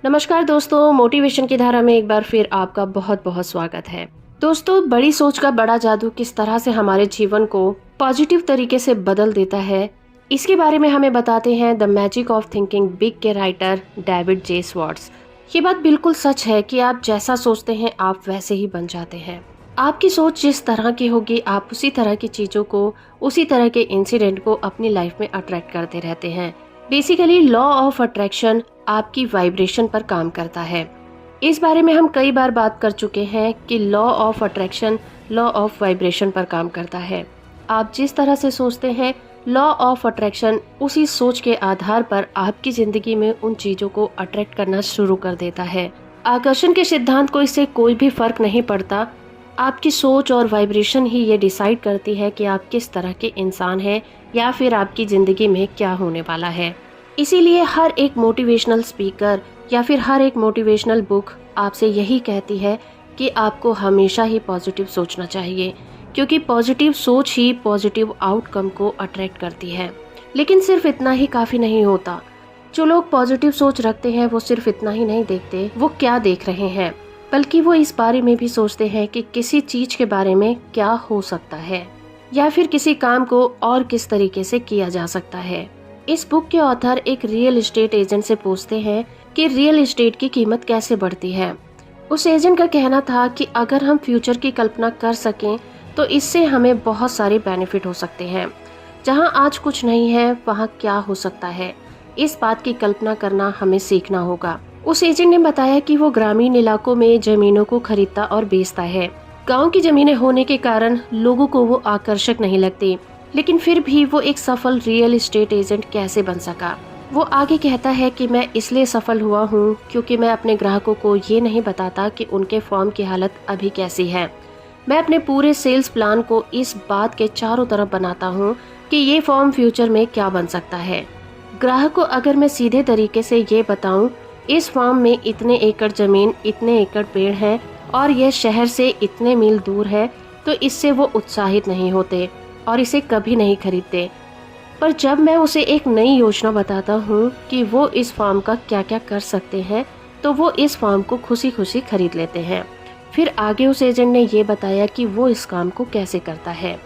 नमस्कार दोस्तों, मोटिवेशन की धारा में एक बार फिर आपका बहुत बहुत स्वागत है। दोस्तों, बड़ी सोच का बड़ा जादू किस तरह से हमारे जीवन को पॉजिटिव तरीके से बदल देता है, इसके बारे में हमें बताते हैं the magic of thinking big के राइटर डेविड जे स्वॉर्ट्स। ये बात बिल्कुल सच है कि आप जैसा सोचते हैं आप वैसे ही बन जाते हैं। आपकी सोच जिस तरह की होगी आप उसी तरह की चीजों को, उसी तरह के इंसिडेंट को अपनी लाइफ में अट्रैक्ट करते रहते हैं। बेसिकली लॉ ऑफ अट्रैक्शन आपकी वाइब्रेशन पर काम करता है। इस बारे में हम कई बार बात कर चुके हैं कि law of attraction law of vibration पर काम करता है। आप जिस तरह से सोचते हैं लॉ ऑफ अट्रैक्शन उसी सोच के आधार पर आपकी जिंदगी में उन चीजों को अट्रैक्ट करना शुरू कर देता है। आकर्षण के सिद्धांत को इससे कोई भी फर्क नहीं पड़ता। आपकी सोच और वाइब्रेशन ही ये डिसाइड करती है कि आप किस तरह के इंसान हैं या फिर आपकी जिंदगी में क्या होने वाला है। इसीलिए हर एक मोटिवेशनल स्पीकर या फिर हर एक मोटिवेशनल बुक आपसे यही कहती है कि आपको हमेशा ही पॉजिटिव सोचना चाहिए, क्योंकि पॉजिटिव सोच ही पॉजिटिव आउटकम को अट्रैक्ट करती है। लेकिन सिर्फ इतना ही काफी नहीं होता। जो लोग पॉजिटिव सोच रखते हैं वो सिर्फ इतना ही नहीं देखते वो क्या देख रहे हैं, बल्कि वो इस बारे में भी सोचते हैं कि किसी चीज के बारे में क्या हो सकता है या फिर किसी काम को और किस तरीके से किया जा सकता है। इस बुक के ऑथर एक रियल एस्टेट एजेंट से पूछते हैं कि रियल एस्टेट की कीमत कैसे बढ़ती है। उस एजेंट का कहना था कि अगर हम फ्यूचर की कल्पना कर सकें तो इससे हमें बहुत सारे बेनिफिट हो सकते हैं। जहां आज कुछ नहीं है वहां क्या हो सकता है, इस बात की कल्पना करना हमें सीखना होगा। उस एजेंट ने बताया कि वो ग्रामीण इलाकों में जमीनों को खरीदता और बेचता है। गांव की जमीनें होने के कारण लोगों को वो आकर्षक नहीं लगती, लेकिन फिर भी वो एक सफल रियल एस्टेट एजेंट कैसे बन सका। वो आगे कहता है कि मैं इसलिए सफल हुआ हूँ क्योंकि मैं अपने ग्राहकों को ये नहीं बताता कि उनके फॉर्म की हालत अभी कैसी है। मैं अपने पूरे सेल्स प्लान को इस बात के चारों तरफ बनाता हूँ कि ये फॉर्म फ्यूचर में क्या बन सकता है। ग्राहक को अगर मैं सीधे तरीके से ये बताऊं इस फॉर्म में इतने एकड़ जमीन, इतने एकड़ पेड़ हैं और यह शहर से इतने मील दूर है, तो इससे वो उत्साहित नहीं होते और इसे कभी नहीं खरीदते। पर जब मैं उसे एक नई योजना बताता हूँ कि वो इस फार्म का क्या क्या कर सकते हैं, तो वो इस फार्म को खुशी खुशी खरीद लेते हैं। फिर आगे उस एजेंट ने ये बताया कि वो इस काम को कैसे करता है।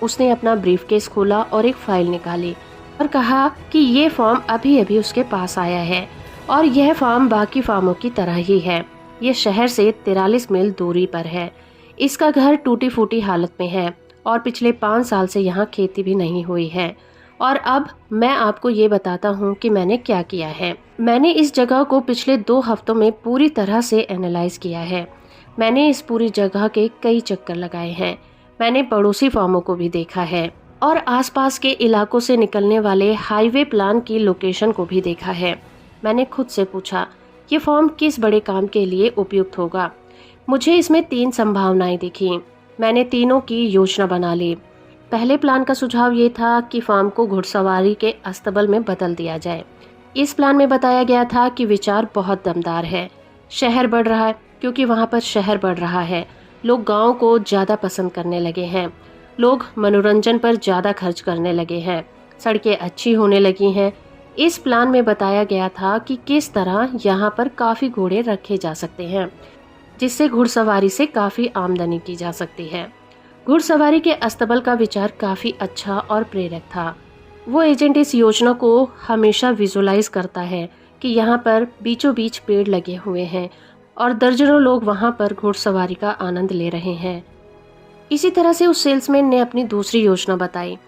उसने अपना ब्रीफकेस खोला और एक फाइल निकाली और कहा कि ये फॉर्म अभी अभी उसके पास आया है और यह फार्म बाकी फार्मों की तरह ही है। ये शहर से 43 मील दूरी पर है। इसका घर टूटी फूटी हालत में है और पिछले 5 साल से यहाँ खेती भी नहीं हुई है। और अब मैं आपको ये बताता हूँ कि मैंने क्या किया है। मैंने इस जगह को पिछले 2 हफ्तों में पूरी तरह से एनालाइज किया है। मैंने इस पूरी जगह के कई चक्कर लगाए हैं। मैंने पड़ोसी फार्मों को भी देखा है और आसपास के इलाकों से निकलने वाले हाईवे प्लान की लोकेशन को भी देखा है। मैंने खुद से पूछा ये फॉर्म किस बड़े काम के लिए उपयुक्त होगा। मुझे इसमें 3 संभावनाएं दिखी। मैंने तीनों की योजना बना ली। पहले प्लान का सुझाव ये था कि फार्म को घुड़सवारी के अस्तबल में बदल दिया जाए। इस प्लान में बताया गया था कि विचार बहुत दमदार है। शहर बढ़ रहा है क्योंकि वहाँ पर शहर बढ़ रहा है। लोग गाँव को ज़्यादा पसंद करने लगे हैं। लोग मनोरंजन पर ज़्यादा खर्च करने लगे हैं। सड़कें अच्छी होने लगी हैं। इस प्लान में बताया गया था कि किस तरह यहाँ पर काफ़ी घोड़े रखे जा सकते हैं, जिससे घुड़सवारी से काफ़ी आमदनी की जा सकती है। घुड़सवारी के अस्तबल का विचार काफ़ी अच्छा और प्रेरक था। वो एजेंट इस योजना को हमेशा विजुलाइज करता है कि यहाँ पर बीचों बीच पेड़ लगे हुए हैं और दर्जनों लोग वहाँ पर घुड़सवारी का आनंद ले रहे हैं। इसी तरह से उस सेल्समैन ने अपनी दूसरी योजना बताई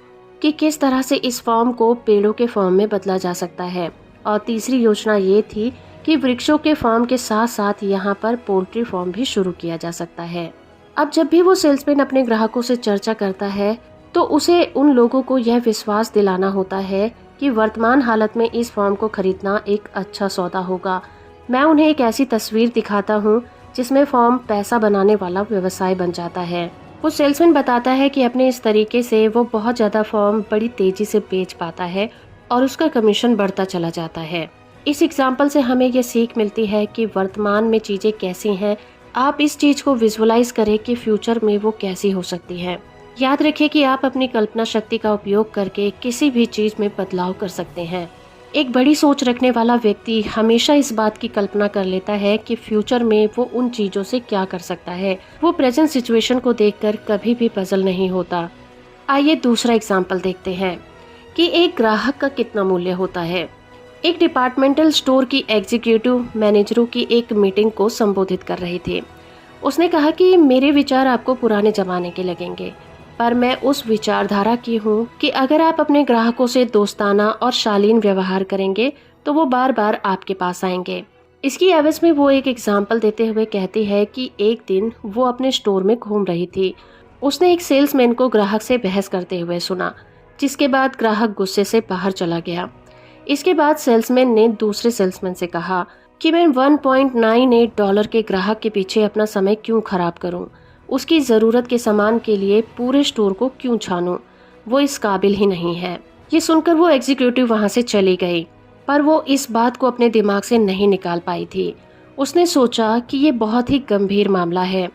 कि किस तरह से इस फॉर्म को पेड़ों के फॉर्म में बदला जा सकता है। और तीसरी योजना ये थी कि वृक्षों के फॉर्म के साथ साथ यहाँ पर पोल्ट्री फॉर्म भी शुरू किया जा सकता है। अब जब भी वो सेल्समैन अपने ग्राहकों से चर्चा करता है तो उसे उन लोगों को यह विश्वास दिलाना होता है कि वर्तमान हालत में इस फॉर्म को खरीदना एक अच्छा सौदा होगा। मैं उन्हें एक ऐसी तस्वीर दिखाता हूँ जिसमें फॉर्म पैसा बनाने वाला व्यवसाय बन जाता है। वो सेल्समैन बताता है कि अपने इस तरीके से वो बहुत ज़्यादा फॉर्म बड़ी तेजी से बेच पाता है और उसका कमीशन बढ़ता चला जाता है। इस एग्जाम्पल से हमें ये सीख मिलती है कि वर्तमान में चीज़ें कैसी हैं, आप इस चीज़ को विजुअलाइज करें कि फ्यूचर में वो कैसी हो सकती है। याद रखें कि आप अपनी कल्पना शक्ति का उपयोग करके किसी भी चीज़ में बदलाव कर सकते हैं। एक बड़ी सोच रखने वाला व्यक्ति हमेशा इस बात की कल्पना कर लेता है कि फ्यूचर में वो उन चीजों से क्या कर सकता है। वो प्रेजेंट सिचुएशन को देखकर कभी भी पजल नहीं होता। आइए दूसरा एग्जाम्पल देखते हैं कि एक ग्राहक का कितना मूल्य होता है। एक डिपार्टमेंटल स्टोर की एग्जीक्यूटिव मैनेजरों की एक मीटिंग को संबोधित कर रही थी। उसने कहा कि मेरे विचार आपको पुराने जमाने के लगेंगे, पर मैं उस विचारधारा की हूँ कि अगर आप अपने ग्राहकों से दोस्ताना और शालीन व्यवहार करेंगे तो वो बार बार आपके पास आएंगे। इसकी एवज में वो एक एग्जाम्पल देते हुए कहती है कि एक दिन वो अपने स्टोर में घूम रही थी। उसने एक सेल्समैन को ग्राहक से बहस करते हुए सुना, जिसके बाद ग्राहक गुस्से से बाहर चला गया। इसके बाद सेल्समैन ने दूसरे सेल्समैन से कहा कि मैं $1.98 के ग्राहक के पीछे अपना समय क्यों खराब करूं, उसकी ज़रूरत के सामान के लिए पूरे स्टोर को क्यों छानूं, वो इस काबिल ही नहीं है। ये सुनकर वो एग्जीक्यूटिव वहां से चली गई, पर वो इस बात को अपने दिमाग से नहीं निकाल पाई थी। उसने सोचा कि ये बहुत ही गंभीर मामला है।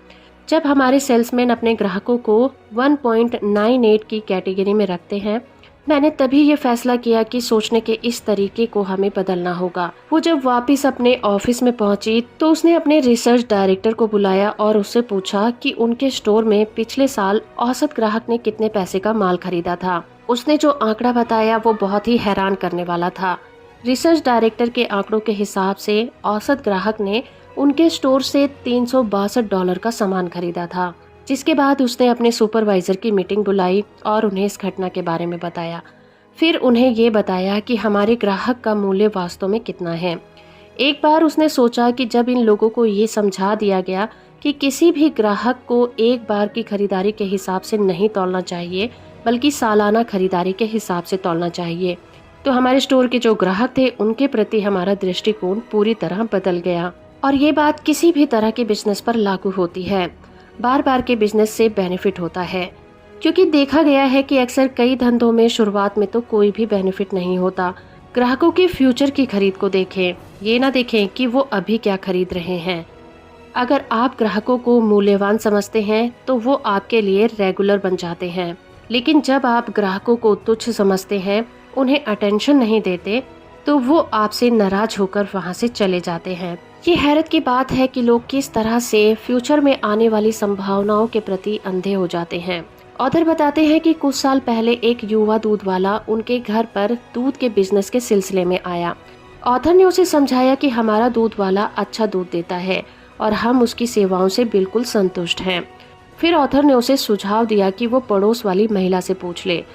जब हमारे सेल्समैन अपने ग्राहकों को 1.98 की कैटेगरी में रखते हैं, मैंने तभी ये फैसला किया कि सोचने के इस तरीके को हमें बदलना होगा। वो जब वापस अपने ऑफिस में पहुंची तो उसने अपने रिसर्च डायरेक्टर को बुलाया और उससे पूछा कि उनके स्टोर में पिछले साल औसत ग्राहक ने कितने पैसे का माल खरीदा था। उसने जो आंकड़ा बताया वो बहुत ही हैरान करने वाला था। रिसर्च डायरेक्टर के आंकड़ों के हिसाब से औसत ग्राहक ने उनके स्टोर से $362 का सामान खरीदा था। जिसके बाद उसने अपने सुपरवाइजर की मीटिंग बुलाई और उन्हें इस घटना के बारे में बताया। फिर उन्हें ये बताया कि हमारे ग्राहक का मूल्य वास्तव में कितना है। एक बार उसने सोचा कि जब इन लोगों को ये समझा दिया गया कि किसी भी ग्राहक को एक बार की खरीदारी के हिसाब से नहीं तौलना चाहिए, बल्कि सालाना खरीदारी के हिसाब से तौलना चाहिए, तो हमारे स्टोर के जो ग्राहक थे उनके प्रति हमारा दृष्टिकोण पूरी तरह बदल गया। और ये बात किसी भी तरह के बिजनेस पर लागू होती है। बार बार के बिजनेस से बेनिफिट होता है, क्योंकि देखा गया है कि अक्सर कई धंधों में शुरुआत में तो कोई भी बेनिफिट नहीं होता। ग्राहकों के फ्यूचर की खरीद को देखें, ये ना देखें कि वो अभी क्या खरीद रहे हैं। अगर आप ग्राहकों को मूल्यवान समझते हैं तो वो आपके लिए रेगुलर बन जाते हैं, लेकिन जब आप ग्राहकों को तुच्छ समझते हैं, उन्हें अटेंशन नहीं देते, तो वो आपसे नाराज होकर वहाँ से चले जाते हैं। ये हैरत की बात है कि लोग किस तरह से फ्यूचर में आने वाली संभावनाओं के प्रति अंधे हो जाते हैं। ऑथर बताते हैं कि कुछ साल पहले एक युवा दूध वाला उनके घर पर दूध के बिजनेस के सिलसिले में आया। ऑथर ने उसे समझाया कि हमारा दूध वाला अच्छा दूध देता है और हम उसकी सेवाओं से बिल्कुल संतुष्ट हैं। फिर ऑथर ने उसे सुझाव दिया कि वो पड़ोस वाली महिला से पूछ ले।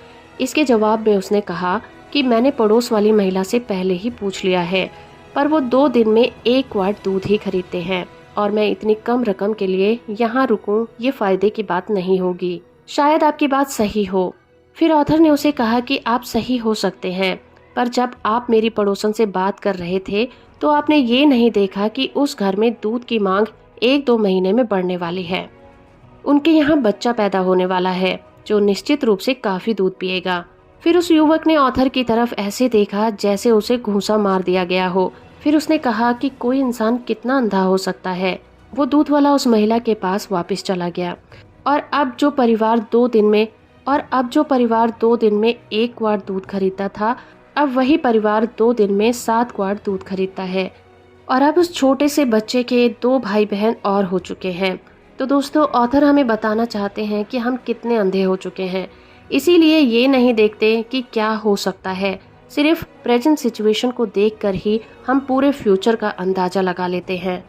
इसके जवाब में उसने कहा कि मैंने पड़ोस वाली महिला से पहले ही पूछ लिया है, पर वो 2 दिन में 1 क्वार्ट दूध ही खरीदते हैं और मैं इतनी कम रकम के लिए यहाँ रुकूं, ये फायदे की बात नहीं होगी। शायद आपकी बात सही हो। फिर ऑथर ने उसे कहा कि आप सही हो सकते हैं, पर जब आप मेरी पड़ोसन से बात कर रहे थे तो आपने ये नहीं देखा कि उस घर में दूध की मांग 1-2 महीने में बढ़ने वाली है। उनके यहाँ बच्चा पैदा होने वाला है जो निश्चित रूप से काफी दूध पिएगा। फिर उस युवक ने ऑथर की तरफ ऐसे देखा जैसे उसे घूंसा मार दिया गया हो। फिर उसने कहा कि कोई इंसान कितना अंधा हो सकता है। वो दूध वाला उस महिला के पास वापस चला गया और अब जो परिवार 2 दिन में 1 क्वार्ट दूध खरीदता था, अब वही परिवार 2 दिन में 7 क्वार्ट दूध खरीदता है। और अब उस छोटे से बच्चे के 2 भाई बहन और हो चुके हैं। तो दोस्तों, ऑथर हमें बताना चाहते हैं कि हम कितने अंधे हो चुके हैं। इसीलिए ये नहीं देखते कि क्या हो सकता है, सिर्फ प्रेजेंट सिचुएशन को देखकर ही हम पूरे फ्यूचर का अंदाजा लगा लेते हैं।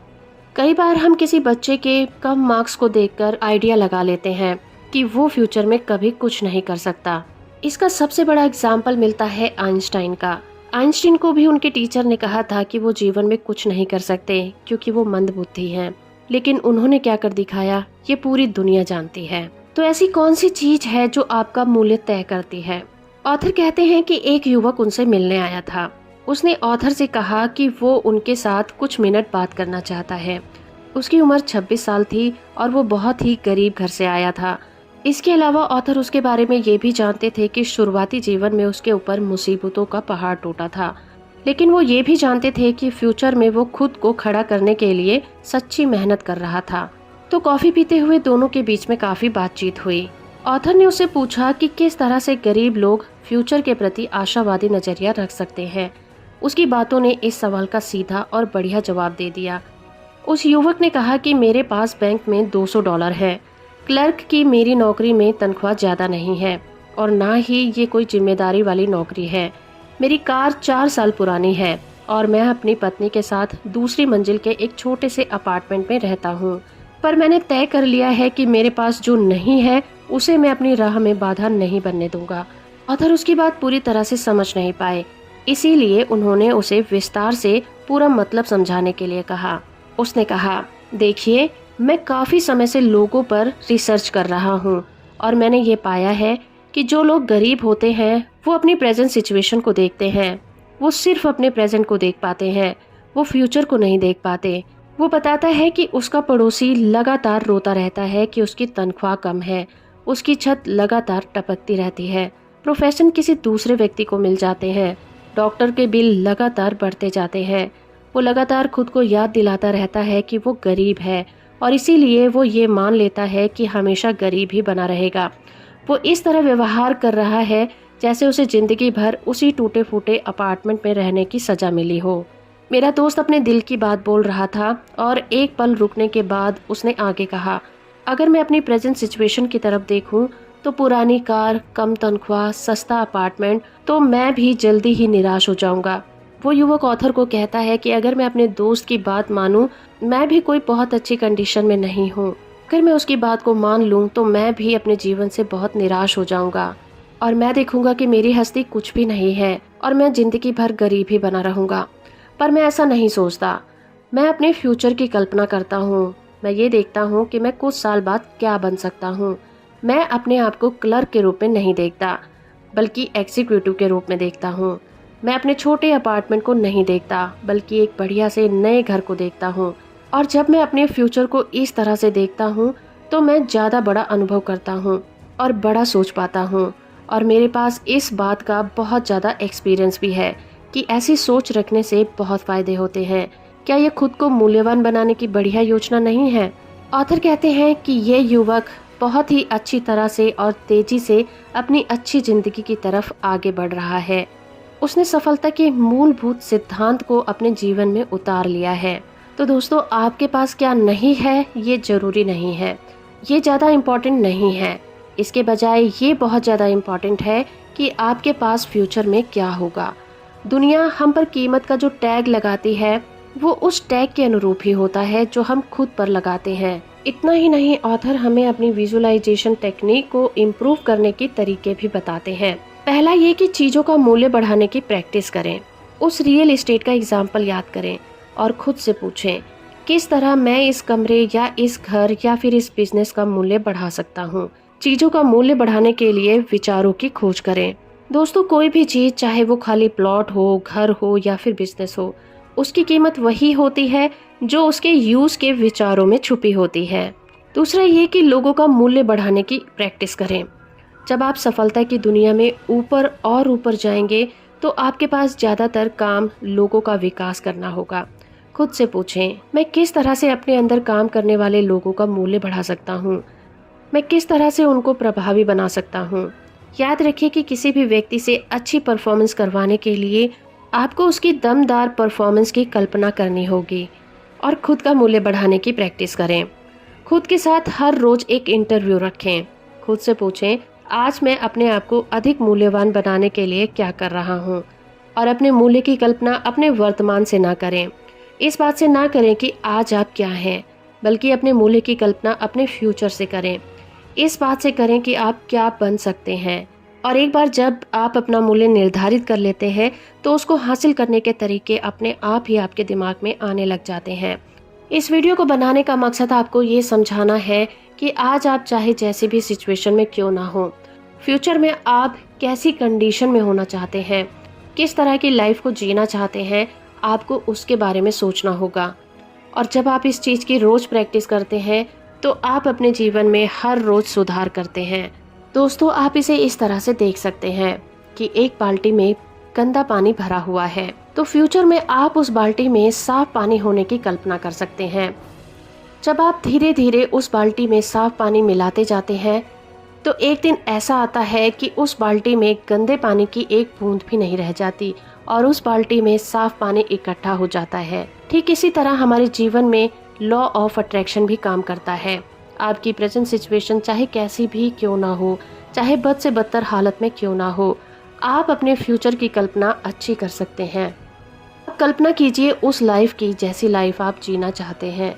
कई बार हम किसी बच्चे के कम मार्क्स को देखकर आइडिया लगा लेते हैं कि वो फ्यूचर में कभी कुछ नहीं कर सकता। इसका सबसे बड़ा एग्जाम्पल मिलता है आइंस्टाइन का। आइंस्टाइन को भी उनके टीचर ने कहा था कि वो जीवन में कुछ नहीं कर सकते क्योंकि वो मंदबुद्धि हैं, लेकिन उन्होंने क्या कर दिखाया ये पूरी दुनिया जानती है। तो ऐसी कौन सी चीज है जो आपका मूल्य तय करती है? ऑथर कहते हैं कि एक युवक उनसे मिलने आया था। उसने ऑथर से कहा कि वो उनके साथ कुछ मिनट बात करना चाहता है। उसकी उम्र 26 साल थी और वो बहुत ही गरीब घर से आया था। इसके अलावा ऑथर उसके बारे में ये भी जानते थे कि शुरुआती जीवन में उसके ऊपर मुसीबतों का पहाड़ टूटा था, लेकिन वो ये भी जानते थे कि फ्यूचर में वो खुद को खड़ा करने के लिए सच्ची मेहनत कर रहा था। तो कॉफी पीते हुए दोनों के बीच में काफी बातचीत हुई। ऑथर ने उससे पूछा कि किस तरह से गरीब लोग फ्यूचर के प्रति आशावादी नजरिया रख सकते हैं। उसकी बातों ने इस सवाल का सीधा और बढ़िया जवाब दे दिया। उस युवक ने कहा कि मेरे पास बैंक में $200 है। क्लर्क की मेरी नौकरी में तनख्वाह ज़्यादा नहीं है और ना ही ये कोई जिम्मेदारी वाली नौकरी है। मेरी कार 4 साल पुरानी है और मैं अपनी पत्नी के साथ दूसरी मंजिल के एक छोटे से अपार्टमेंट में रहता हूँ। पर मैंने तय कर लिया है कि मेरे पास जो नहीं है उसे मैं अपनी राह में बाधा नहीं बनने दूंगा। ऑथर उसकी बात पूरी तरह से समझ नहीं पाए, इसीलिए उन्होंने उसे विस्तार से पूरा मतलब समझाने के लिए कहा। उसने कहा, देखिए, मैं काफी समय से लोगों पर रिसर्च कर रहा हूँ और मैंने ये पाया है कि जो लोग गरीब होते हैं वो अपनी प्रेजेंट सिचुएशन को देखते हैं। वो सिर्फ अपने प्रेजेंट को देख पाते हैं, वो फ्यूचर को नहीं देख पाते। वो बताता है कि उसका पड़ोसी लगातार रोता रहता है कि उसकी तनख्वाह कम है, उसकी छत लगातार टपकती रहती है, प्रोफेशन किसी दूसरे व्यक्ति को मिल जाते हैं, डॉक्टर के बिल लगातार बढ़ते जाते हैं। वो लगातार खुद को याद दिलाता रहता है कि वो गरीब है और इसीलिए वो ये मान लेता है कि हमेशा गरीब ही बना रहेगा। वो इस तरह व्यवहार कर रहा है जैसे उसे जिंदगी भर उसी टूटे फूटे अपार्टमेंट में रहने की सजा मिली हो। मेरा दोस्त अपने दिल की बात बोल रहा था और एक पल रुकने के बाद उसने आगे कहा, अगर मैं अपनी प्रेजेंट सिचुएशन की तरफ देखूं तो पुरानी कार, कम तनख्वाह, सस्ता अपार्टमेंट, तो मैं भी जल्दी ही निराश हो जाऊंगा। वो युवक ऑथर को कहता है कि अगर मैं अपने दोस्त की बात मानूं, मैं भी कोई बहुत अच्छी कंडीशन में नहीं हूँ। अगर मैं उसकी बात को मान लूं तो मैं भी अपने जीवन से बहुत निराश हो जाऊंगा और मैं देखूंगा कि मेरी हस्ती कुछ भी नहीं है और मैं जिंदगी भर गरीब ही बना रहूंगा। पर मैं ऐसा नहीं सोचता। मैं अपने फ्यूचर की कल्पना करता हूँ। मैं ये देखता हूँ कि मैं कुछ साल बाद क्या बन सकता हूँ। मैं अपने आप को क्लर्क के रूप में नहीं देखता, बल्कि एग्जीक्यूटिव के रूप में देखता हूँ। मैं अपने छोटे अपार्टमेंट को नहीं देखता, बल्कि एक बढ़िया से नए घर को देखता हूँ। और जब मैं अपने फ्यूचर को इस तरह से देखता हूँ तो मैं ज़्यादा बड़ा अनुभव करता हूँ और बड़ा सोच पाता हूँ। और मेरे पास इस बात का बहुत ज़्यादा एक्सपीरियंस भी है कि ऐसी सोच रखने से बहुत फायदे होते हैं। क्या ये खुद को मूल्यवान बनाने की बढ़िया योजना नहीं है? ऑथर कहते हैं कि ये युवक बहुत ही अच्छी तरह से और तेजी से अपनी अच्छी जिंदगी की तरफ आगे बढ़ रहा है। उसने सफलता के मूलभूत सिद्धांत को अपने जीवन में उतार लिया है। तो दोस्तों, आपके पास क्या नहीं है ये जरूरी नहीं है, ये ज़्यादा इम्पोर्टेंट नहीं है। इसके बजाय ये बहुत ज़्यादा इम्पोर्टेंट है कि आपके पास फ्यूचर में क्या होगा। दुनिया हम पर कीमत का जो टैग लगाती है वो उस टैग के अनुरूप ही होता है जो हम खुद पर लगाते हैं। इतना ही नहीं, ऑथर हमें अपनी विजुअलाइजेशन टेक्निक को इम्प्रूव करने के तरीके भी बताते हैं। पहला ये कि चीज़ों का मूल्य बढ़ाने की प्रैक्टिस करें। उस रियल एस्टेट का एग्जाम्पल याद करें और खुद से पूछें, किस तरह मैं इस कमरे या इस घर या फिर इस बिजनेस का मूल्य बढ़ा सकता हूँ। चीज़ों का मूल्य बढ़ाने के लिए विचारों की खोज करें। दोस्तों, कोई भी चीज़, चाहे वो खाली प्लॉट हो, घर हो या फिर बिजनेस हो, उसकी कीमत वही होती है जो उसके यूज के विचारों में छुपी होती है। दूसरा ये कि लोगों का मूल्य बढ़ाने की प्रैक्टिस करें। जब आप सफलता की दुनिया में ऊपर और ऊपर जाएंगे तो आपके पास ज़्यादातर काम लोगों का विकास करना होगा। खुद से पूछें, मैं किस तरह से अपने अंदर काम करने वाले लोगों का मूल्य बढ़ा सकता हूँ? मैं किस तरह से उनको प्रभावी बना सकता हूँ? याद रखिए कि किसी भी व्यक्ति से अच्छी परफॉर्मेंस करवाने के लिए आपको उसकी दमदार परफॉर्मेंस की कल्पना करनी होगी और खुद का मूल्य बढ़ाने की प्रैक्टिस करें। खुद के साथ हर रोज एक इंटरव्यू रखें। खुद से पूछें, आज मैं अपने आप को अधिक मूल्यवान बनाने के लिए क्या कर रहा हूँ? और अपने मूल्य की कल्पना अपने वर्तमान से ना करें। इस बात से ना करें कि आज आप क्या हैं, बल्कि अपने मूल्य की कल्पना अपने फ्यूचर से करें। इस बात से करें कि आप क्या बन सकते हैं। और एक बार जब आप अपना मूल्य निर्धारित कर लेते हैं तो उसको हासिल करने के तरीके अपने आप ही आपके दिमाग में आने लग जाते हैं। इस वीडियो को बनाने का मकसद आपको ये समझाना है कि आज आप चाहे जैसी भी सिचुएशन में क्यों ना हो, फ्यूचर में आप कैसी कंडीशन में होना चाहते हैं, किस तरह की लाइफ को जीना चाहते हैं, आपको उसके बारे में सोचना होगा। और जब आप इस चीज़ की रोज प्रैक्टिस करते हैं तो आप अपने जीवन में हर रोज सुधार करते हैं। दोस्तों, आप इसे इस तरह से देख सकते हैं कि एक बाल्टी में गंदा पानी भरा हुआ है, तो फ्यूचर में आप उस बाल्टी में साफ पानी होने की कल्पना कर सकते हैं। जब आप धीरे धीरे उस बाल्टी में साफ पानी मिलाते जाते हैं तो एक दिन ऐसा आता है कि उस बाल्टी में गंदे पानी की एक बूंद भी नहीं रह जाती और उस बाल्टी में साफ पानी इकट्ठा हो जाता है। ठीक इसी तरह हमारे जीवन में लॉ ऑफ अट्रैक्शन भी काम करता है। आपकी प्रेजेंट सिचुएशन चाहे कैसी भी क्यों ना हो, चाहे बद से बदतर हालत में क्यों ना हो, आप अपने फ्यूचर की कल्पना अच्छी कर सकते हैं। कल्पना कीजिए उस लाइफ की जैसी लाइफ आप जीना चाहते हैं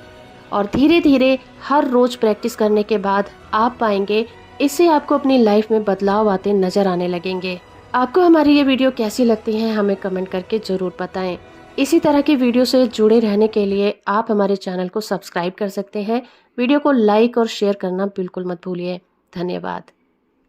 और धीरे धीरे हर रोज प्रैक्टिस करने के बाद आप पाएंगे इससे आपको अपनी लाइफ में बदलाव आते नजर आने लगेंगे। आपको हमारी ये वीडियो कैसी लगती है हमें कमेंट करके जरूर बताएं। इसी तरह की वीडियो से जुड़े रहने के लिए आप हमारे चैनल को सब्सक्राइब कर सकते हैं। वीडियो को लाइक और शेयर करना बिल्कुल मत भूलिए। धन्यवाद।